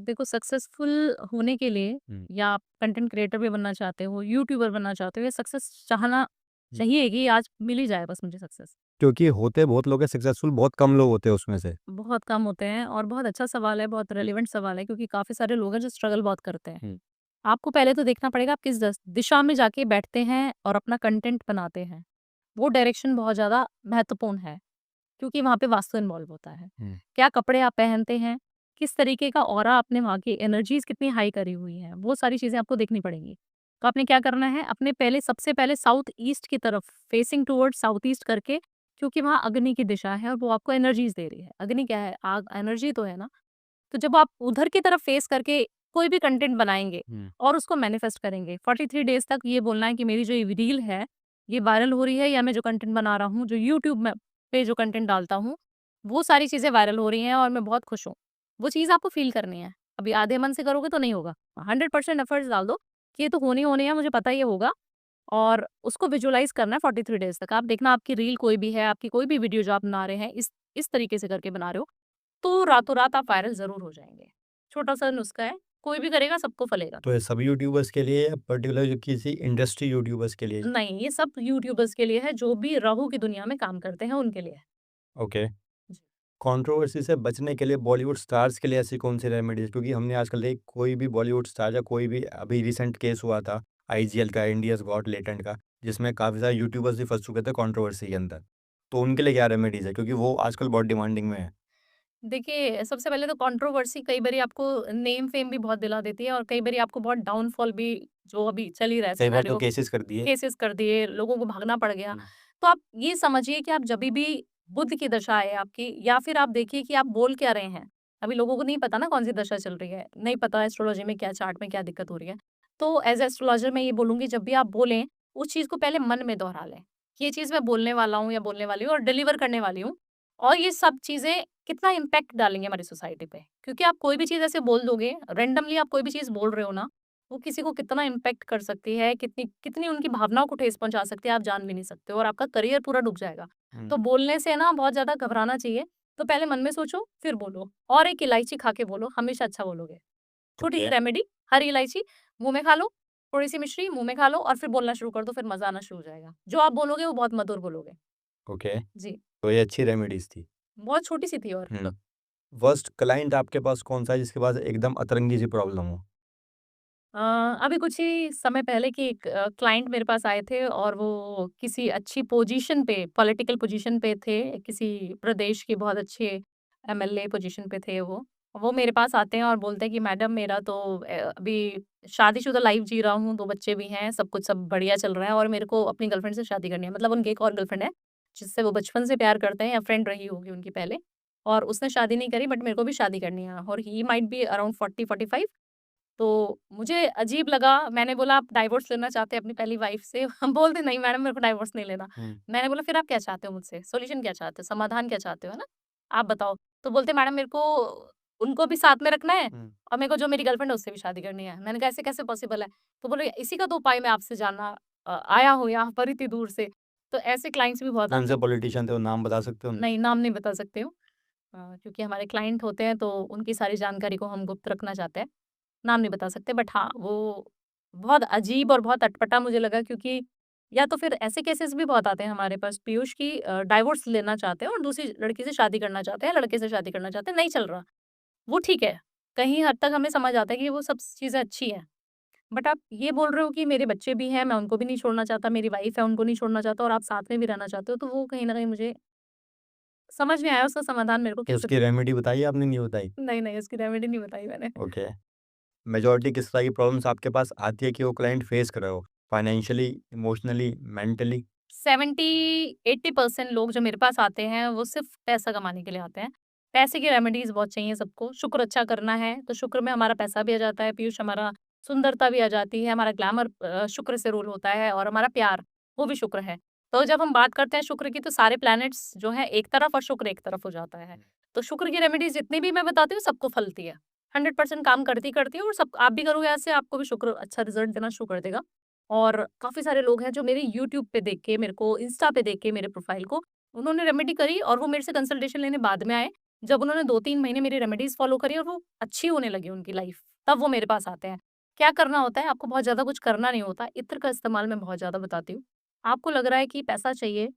देखो सक्सेसफुल होने के लिए हुँ, या आप कंटेंट क्रिएटर भी बनना चाहते हो, यूट्यूबर बनना चाहते हो या सक्सेस चाहना हुँ। चाहिए कि आज मिल ही जाए बस मुझे सक्सेस। क्योंकि होते बहुत लोग हैं सक्सेसफुल, बहुत कम लोग होते हैं उसमें से। बहुत कम होते हैं और बहुत अच्छा सवाल है, बहुत रेलेवेंट सवाल है क्योंकि काफ़ी सारे लोग हैं जो स्ट्रगल बहुत करते हैं। हुँ, आपको पहले तो देखना पड़ेगा आप किस दिशा में जाके बैठते हैं और अपना कंटेंट बनाते हैं। वो डायरेक्शन बहुत ज़्यादा महत्वपूर्ण है क्योंकि वहाँ पे वास्तु इन्वॉल्व होता है। हुँ, क्या कपड़े आप पहनते हैं, किस तरीके का ऑरा आपने वहाँ की एनर्जीज़ कितनी हाई करी हुई हैं, वो सारी चीज़ें आपको देखनी पड़ेंगी। तो आपने क्या करना है, अपने पहले सबसे पहले साउथ ईस्ट की तरफ फेसिंग टुवर्ड्स साउथ ईस्ट करके क्योंकि वहाँ अग्नि की दिशा है और वो आपको एनर्जीज़ दे रही है। अग्नि क्या है? आग, एनर्जी तो है ना? तो जब आप उधर की तरफ फेस करके कोई भी कंटेंट बनाएँगे हुँ। और उसको मैनिफेस्ट करेंगे, 43 डेज़ तक ये बोलना है कि मेरी जो ये रील है, ये वायरल हो रही है या मैं जो कंटेंट बना रहा हूँ, जो यूट्यूब में पे जो कंटेंट डालता हूँ, वो सारी चीज़ें वायरल हो रही हैं और मैं बहुत खुश हूँ। वो चीज़ आपको फ़ील करनी है। अभी आधे मन से करोगे तो नहीं होगा। 100% एफर्ट्स डाल दो कि ये तो होनी ही होनी है, मुझे पता ही ये होगा और उसको विजुअलाइज़ करना है 43 डेज़ तक। आप देखना आपकी रील कोई भी है, आपकी कोई भी वीडियो जो आप बना रहे हैं, इस तरीके से करके बना रहे हो, तो रातों-रात आप वायरल ज़रूर हो जाएँगे। छोटा-सा नुस्खा है, कोई भी करेगा सबको फलेगा। तो ये सभी यूट्यूबर्स के लिए या पर्टिकुलर जो किसी इंडस्ट्री यूट्यूबर्स के लिए? नहीं, ये सब यूट्यूबर्स के लिए है, जो भी रहु की दुनिया में काम करते हैं, उनके लिए है। ओके। जी। कंट्रोवर्सी से बचने के लिए बॉलीवुड स्टार्स के लिए ऐसी कौन-सी रेमेडीज़, क्योंकि हमने आजकल देख कोई भी बॉलीवुड स्टार या कोई भी अभी रिसेंट केस हुआ था आईजीएल का, इंडियाज़ गॉट टैलेंट का, जिसमें काफ़ी सारे यूट्यूबर्स भी फँस चुके थे कंट्रोवर्सी के अंदर। तो उनके लिए क्या रेमेडीज़ है? क्योंकि वो आजकल बहुत डिमांडिंग में है। देखिए, सबसे पहले तो कंट्रोवर्सी कई बारी आपको नेम फेम भी बहुत दिला देती है और कई बारी आपको बहुत डाउनफॉल भी जो अभी चल ही रहा है कई बार तो सिनेरियो केसेस कर दिए। केसेस कर दिए, लोगों को भागना पड़ गया। हुँ, तो आप ये समझिए कि आप जभी भी बुध की दशा है आपकी या फिर आप देखिए कि आप बोल क्या रहे हैं। अभी लोगों को नहीं पता ना कौन-सी दशा चल रही है, नहीं पता एस्ट्रोलॉजी में क्या चार्ट में क्या दिक्कत हो रही है। तो एज़ एस्ट्रोलॉजर मैं ये बोलूँगी जब भी आप बोलें, उस चीज़ को पहले मन में दोहरा लें। ये चीज़ मैं बोलने वाला हूँ या बोलने वाली हूँ और डिलीवर करने वाली हूँ और ये सब चीज़ें कितना इम्पैक्ट डालेंगे हमारी सोसाइटी पे। क्योंकि आप कोई भी चीज़ ऐसे बोल दोगे, रैंडमली आप कोई भी चीज़ बोल रहे हो ना, वो किसी को कितना इम्पैक्ट कर सकती है, कितनी कितनी उनकी भावनाओं को ठेस पहुँचा सकती है, आप जान भी नहीं सकते हो और आपका करियर पूरा डूब जाएगा। हुँ। तो बोलने से ना बहुत ज़्यादा घबराना चाहिए, तो पहले मन में सोचो, फिर बोलो और एक इलायची खा के बोलो, हमेशा अच्छा बोलोगे। ओके, छोटी-सी रेमेडी, हरी इलायची मुँह में खा लो, थोड़ी-सी मिश्री मुँह में खा लो और फिर बोलना शुरू कर दो, फिर मज़ा आना शुरू हो जाएगा। जो आप बोलोगे वो बहुत मधुर बोलोगे। ओके। जी, तो ये अच्छी रेमेडीज़ थी। बहुत छोटी-सी थी और हुँ। वर्स्ट क्लाइंट आपके पास कौन-सा है जिसके पास एकदम अतरंगी सी प्रॉब्लम हो? अ, अभी कुछ ही समय पहले की एक क्लाइंट मेरे पास आए थे और वो किसी अच्छी पोजीशन पे पॉलिटिकल पोजीशन पे थे, किसी प्रदेश के बहुत अच्छे एमएलए पोजीशन पे थे वो। वो मेरे पास आते हैं और बोलते हैं कि मैडम मेरा तो अभी शादीशुदा लाइफ जी रहा हूँ, 2 बच्चे भी हैं, सब कुछ सब बढ़िया चल रहा है और मेरे को अपनी गर्लफ्रेंड से शादी करनी है। मतलब उनकी एक और गर्लफ्रेंड है, जिससे वो बचपन से प्यार करते हैं या फ्रेंड रही होगी उनकी पहले और उसने शादी नहीं करी बट मेरे को भी शादी करनी है और ही माइट बी अराउंड 40-45। तो मुझे अजीब लगा, मैंने बोला आप डाइवोर्स लेना चाहते हैं अपनी पहली वाइफ से? हम बोलते नहीं मैडम मेरे को डाइवोर्स नहीं लेना। हुँ, मैंने बोला फिर आप क्या चाहते हो मुझसे? सॉल्यूशन क्या चाहते हो? समाधान क्या चाहते हो, है ना? आप बताओ। तो बोलते मैडम मेरे को उनको भी साथ में रखना है हुँ। और मेरे को जो मेरी गर्लफ्रेंड है उससे भी शादी करनी है। मैंने कहा ऐसे कैसे पॉसिबल है? तो बोले इसी का तो उपाय मैं आपसे जानना आया हूँ यहाँ पर इतनी दूर से। तो ऐसे क्लाइंट्स भी बहुत कौन आते से हैं। पॉलिटिशियन थे, वो नाम बता सकते हो उनके? नहीं, नाम नहीं बता सकती हूँ। क्योंकि हमारे क्लाइंट होते हैं तो उनकी सारी जानकारी को हम गुप्त रखना चाहते हैं। नाम नहीं बता सकते बट हाँ, वो बहुत अजीब और बहुत अटपटा मुझे लगा क्योंकि या तो फिर ऐसे केसेस भी बहुत आते हैं हमारे पास पीयूष की डाइवोर्स लेना चाहते हैं और दूसरी लड़की से शादी करना चाहते हैं, लड़के से शादी करना चाहते हैं, नहीं चल रहा। वो ठीक है, कहीं हद तक हमें समझ आता है कि वो सब चीज़ें अच्छी हैं। बट आप ये बोल रहे हो कि मेरे बच्चे भी हैं, मैं उनको भी नहीं छोड़ना चाहता, मेरी वाइफ है, उनको नहीं छोड़ना चाहता और आप साथ में भी रहना चाहते हो, तो वो कहीं न कहीं मुझे समझ में आया उसका समाधान मेरे को तो कैसे उसकी रेमेडी बताई आपने, नहीं बताई? नहीं, नहीं, उसकी रेमेडी नहीं बताई मैंने। ओके। मेजॉरिटी किस तरह की प्रॉब्लम्स आपके पास आती है कि वो क्लाइंट फेस कर रहे हो? Financially, emotionally, mentally? 70-80% लोग जो मेरे पास आते हैं, वो सिर्फ़ पैसा कमाने के लिए आते हैं। पैसे की रेमेडीज़ बहुत चाहिए सबको, शुक्र अच्छा करना है, तो शुक्र में हमारा पैसा भी आ जाता है, पीयूष हमारा सुंदरता भी आ जाती है, हमारा ग्लैमर शुक्र से रूल होता है और हमारा प्यार, वो भी शुक्र है। तो जब हम बात करते हैं शुक्र की, तो सारे प्लैनेट्स जो हैं एक तरफ और शुक्र एक तरफ हो जाता है। तो शुक्र की रेमेडीज़ जितनी भी मैं बताती हूँ, सबको फलती है। 100% काम करती है और सब आप भी करोगे ऐसे, आपको भी शुक्र अच्छा रिज़ल्ट देना शुरू कर देगा। और काफ़ी सारे लोग हैं जो मेरे यूट्यूब पे देख के मेरे को इंस्टा पे देख के मेरे प्रोफ़ाइल को उन्होंने रेमेडी करी और वो मेरे से कंसल्टेशन लेने बाद में आए। जब उन्होंने 2-3 महीने मेरी रेमेडीज़ फ़ॉलो करी और वो अच्छी होने लगी उनकी लाइफ़, तब वो मेरे पास आते हैं। क्या करना होता है? आपको बहुत ज़्यादा कुछ करना नहीं होता। इत्र का इस्तेमाल मैं बहुत ज़्यादा बताती हूँ। आपको लग रहा है कि पैसा चाहिए,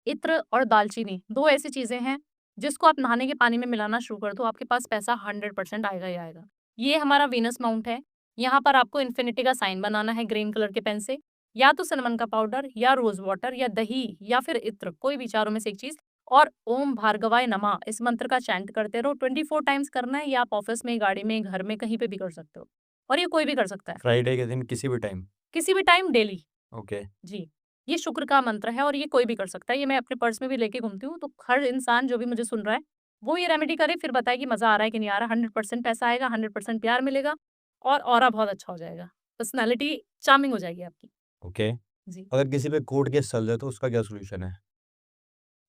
इत्र और दालचीनी 2 ऐसी चीज़ें हैं, जिसको आप नहाने के पानी में मिलाना शुरू कर दो, आपके पास पैसा 100% आएगा ही आएगा। ये हमारा वीनस माउंट है। यहाँ पर आपको इन्फिनिटी का साइन बनाना है ग्रीन कलर के पेन से, या तो सिनेमन का पाउडर या रोज़ वाटर या दही या फिर इत्र, कोई भी चारों में से एक चीज़, और ओम भार्गवाय नमः इस मंत्र का चैंट करते रहो। 24 टाइम्स करना है, या आप ऑफ़िस में, गाड़ी में, घर में, कहीं पे भी कर सकते हो। और ये कोई भी कर सकता है, फ्राइडे के दिन किसी भी टाइम? किसी भी टाइम डेली। ओके। जी, ये शुक्र का मंत्र है और ये कोई भी कर सकता है। ये मैं अपने पर्स में भी लेके घूमती हूँ, तो हर इंसान जो भी मुझे सुन रहा है, वो ये रेमेडी करे, फिर बताए कि मज़ा आ रहा है कि नहीं आ रहा। 100% पैसा आएगा, 100% प्यार मिलेगा और ऑरा बहुत अच्छा हो जाएगा। पर्सनैलिटी चार्मिंग हो जाएगी आपकी। ओके। जी। अगर किसी पे कोर्ट केस चल रहा है तो उसका क्या सॉल्यूशन है?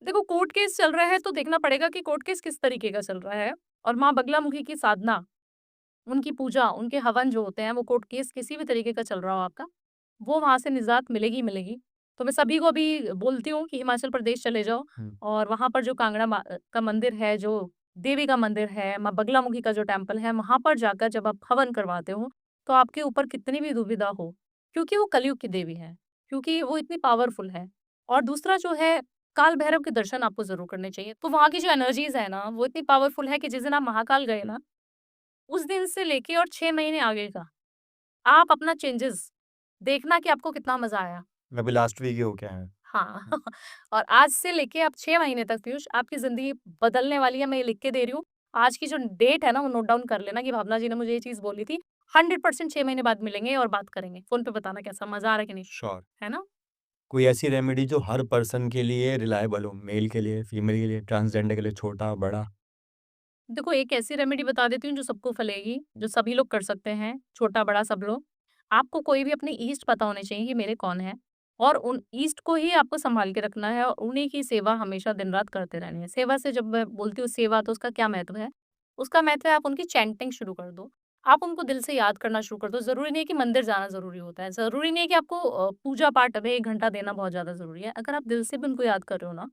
देखो, कोर्ट केस चल रहा है तो देखना पड़ेगा कि कोर्ट केस किस तरीके का चल रहा है, और माँ बगलामुखी की साधना, उनकी पूजा, उनके हवन जो होते हैं, वो कोर्ट केस किसी भी तरीके का चल रहा हो आपका, वो वहाँ से निज़ात मिलेगी ही मिलेगी। तो मैं सभी को अभी बोलती हूँ कि हिमाचल प्रदेश चले जाओ, हुँ। और वहाँ पर जो कांगड़ा का मंदिर है, जो देवी का मंदिर है, माँ बगलामुखी का जो टेम्पल है, वहाँ पर जाकर जब आप हवन करवाते हो, तो आपके ऊपर कितनी भी दुविधा हो, क्योंकि वो कलयुग की देवी हैं, क्योंकि वो इतनी पावरफुल है। और दूसरा जो है, काल भैरव के दर्शन आपको ज़रूर करने चाहिए। तो वहाँ की जो एनर्जीज़ है ना, वो इतनी पावरफुल है कि जिस दिन आप महाकाल गए ना, उस दिन से लेके और 6 महीने आगे का, आप अपना चेंजेज़ देखना कि आपको कितना मज़ा आया। मैं अभी लास्ट वीक ही होके आया हूँ। हाँ, हुँ। और आज से लेके अब 6 महीने तक पीयूष, आपकी ज़िंदगी बदलने वाली है, मैं ये लिख के दे रही हूँ। आज की जो डेट है ना, वो नोट डाउन कर लेना कि भावना जी ने मुझे ये चीज़ बोली थी। 100% 6 महीने बाद मिलेंगे और बात करेंगे। फ़ोन पे बताना कैसा मज़ा आ रहा है कि नहीं, श्योर। है ना? कोई ऐसी रेमेडी जो हर पर्सन के लिए रिलायबल हो, मेल के लिए, फीमेल के लिए, ट्रांसजेंडर के लिए, छोटा, बड़ा? देखो, एक ऐसी रेमेडी बता देती हूँ जो सबको फलेगी, जो सभी लोग कर सकते हैं, छोटा-बड़ा सब लोग। आपको कोई भी अपने ईष्ट पता होने चाहिए कि मेरे कौन हैं, और उन ईष्ट को ही आपको सँभाल के रखना है और उन्हीं की सेवा हमेशा दिन-रात करते रहनी है। सेवा से, जब मैं बोलती हूँ सेवा, तो उसका क्या महत्व है? उसका महत्व है, आप उनकी चैंटिंग शुरू कर दो। आप उनको दिल से याद करना शुरू कर दो। ज़रूरी नहीं है कि मंदिर जाना ज़रूरी होता है। ज़रूरी नहीं है कि आपको पूजा-पाठ में 1 घंटा देना बहुत ज़्यादा ज़रूरी है। अगर आप दिल से भी उनको याद कर रहे हो ना,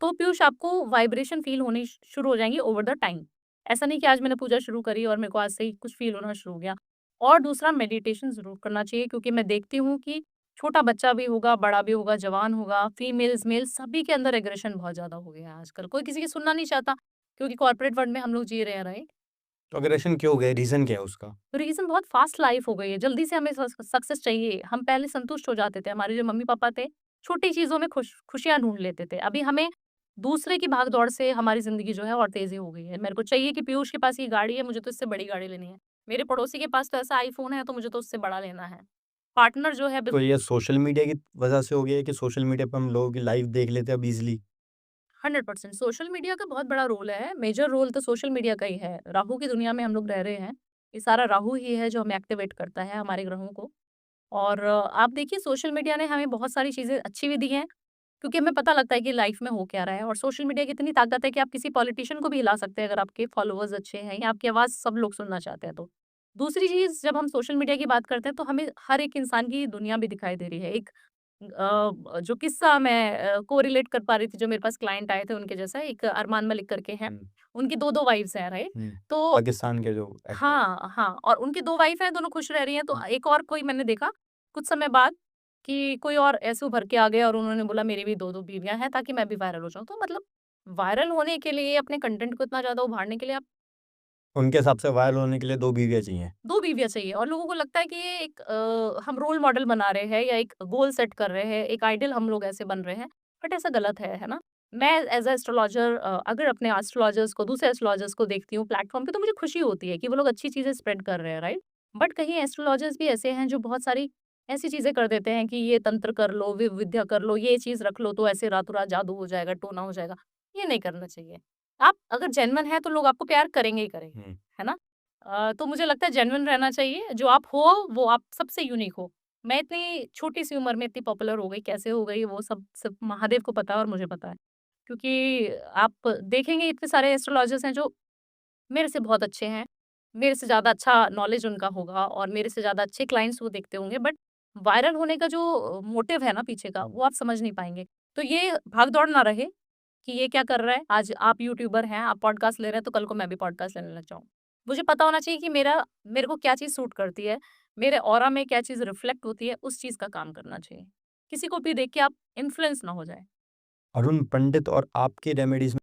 तो पीयूष आपको वाइब्रेशन फ़ील होनी शुरू हो जाएँगी ओवर द टाइम। ऐसा नहीं कि आज मैंने पूजा शुरू करी और मेरे को आज से ही कुछ फ़ील होना शुरू हो गया। और दूसरा, मेडिटेशन ज़रूर करना चाहिए, क्योंकि मैं देखती हूँ कि छोटा बच्चा भी होगा, बड़ा भी होगा, जवान होगा, फीमेल्स, मेल्स, सभी के अंदर एग्रेशन बहुत ज़्यादा हो गया है आजकल। कोई किसी की सुनना नहीं चाहता, क्योंकि कॉर्पोरेट वर्ल्ड में हम लोग जी रहे हैं, राइट? तो अग्रेशन क्यों हो गया? रीज़न क्या है उसका? रीज़न बहुत फ़ास्ट लाइफ़ हो गई है, जल्दी से हमें सक्सेस चाहिए। हम पहले संतुष्ट हो जाते थे, हमारे जो मम्मी-पापा थे, छोटी चीज़ों में खुशियाँ ढूँढ लेते थे। अभी हमें दूसरे की भाग-दौड़ से हमारी ज़िंदगी जो है और तेज़ी हो गई है। मेरे को चाहिए कि पीयूष के पास ये गाड़ी है, मुझे तो इससे बड़ी गाड़ी लेनी है। मेरे पड़ोसी के पास तो ऐसा आईफ़ोन है, तो मुझे तो उससे बड़ा लेना है। पार्टनर जो है, तो ये सोशल मीडिया की वजह से हो गया है कि सोशल मीडिया पे हम लोगों की लाइफ़ देख लेते हैं अब ईज़िली? 100% सोशल मीडिया का बहुत बड़ा रोल है। मेजर रोल तो सोशल मीडिया का ही है। राहु की दुनिया में हम लोग रह रहे हैं। ये सारा राहु ही है जो हमें एक्टिवेट करता है, हमारे ग्रहों को। और आप देखिए, सोशल मीडिया ने हमें बहुत सारी चीज़ें अच्छी भी दी हैं, क्योंकि हमें पता लगता है कि लाइफ में हो क्या रहा है, और सोशल मीडिया की इतनी ताकत है कि आप किसी पॉलिटिशियन को भी हिला सकते हैं अगर आपके फॉलोअर्स अच्छे हैं या आपकी आवाज़ सब लोग सुनना चाहते हैं तो। दूसरी चीज़, जब हम सोशल मीडिया की बात करते हैं तो हमें हर एक इंसान की दुनिया भी दिखाई दे रही है। एक जो किस्सा मैं कोरिलेट कर पा रही थी, जो मेरे पास क्लाइंट आए थे उनके जैसा, एक अरमान मलिक करके हैं, हुँ, उनकी 2-2 वाइफ्स हैं, राइट? हुँ। तो पाकिस्तान के जो एक्टर हैं। हाँ, हाँ, और उनकी 2 वाइफ हैं, दोनों खुश रह रही हैं। हुँ। तो एक और कोई मैंने देखा कुछ समय बाद कि कोई और ऐसे उभर के आ गया और उन्होंने बोला मेरी भी 2-2 बीवियाँ हैं, ताकि मैं भी वायरल हो जाऊँ। तो मतलब वायरल होने के लिए, अपने कंटेंट को इतना ज़्यादा उभारने के लिए, आप उनके हिसाब से वायरल होने के लिए 2 बीवियाँ चाहिए। 2 बीवियाँ चाहिए, और लोगों को लगता है कि ये एक हम रोल मॉडल बना रहे हैं या एक गोल सेट कर रहे हैं, एक आइडल हम लोग ऐसे बन रहे हैं, बट ऐसा गलत है ना? मैं एज़ अ एस्ट्रोलॉजर, अगर अपने एस्ट्रोलॉजर्स को, दूसरे एस्ट्रोलॉजर्स को देखती हूँ प्लेटफ़ॉर्म पे, तो मुझे खुशी होती है कि वो लोग अच्छी चीज़ें स्प्रेड कर रहे हैं, राइट? बट कहीं एस्ट्रोलॉजर्स भी ऐसे हैं जो बहुत सारी ऐसी चीज़ें कर देते हैं कि ये तंत्र कर लो, विद्या कर लो, ये चीज़ रख लो तो ऐसे रातों-रात जादू हो जाएगा, टोना हो जाएगा। ये नहीं करना चाहिए। आप अगर जेन्युइन हैं तो लोग आपको प्यार करेंगे ही करेंगे, हुँ। है ना? तो मुझे लगता है जेन्युइन रहना चाहिए, जो आप हो वो आप सबसे यूनिक हो। मैं इतनी छोटी-सी उम्र में इतनी पॉपुलर हो गई, कैसे हो गई वो सब सिर्फ़ महादेव को पता है और मुझे पता है। क्योंकि आप देखेंगे, इतने सारे एस्ट्रोलॉजर्स हैं जो मेरे से बहुत अच्छे हैं, मेरे से ज़्यादा अच्छा नॉलेज उनका होगा और मेरे से ज़्यादा अच्छे क्लाइंट्स वो देखते होंगे, बट वायरल होने का जो मोटिव है ना पीछे का, हुँ। वो आप समझ नहीं पाएँगे। तो ये भाग-दौड़ ना रहे, कि ये क्या कर रहा है? आज आप यूट्यूबर हैं, आप पॉडकास्ट ले रहे हैं, तो कल को मैं भी पॉडकास्ट लेने लग जाऊँ। मुझे पता होना चाहिए कि मेरे को क्या चीज़ सूट करती है, मेरे ऑरा में क्या चीज़ रिफ्लेक्ट होती है, उस चीज़ का काम करना चाहिए। किसी को भी देख के आप इन्फ्लुएंस ना हो जाएँ। अरुण पंडित और आपके रेमेडीज़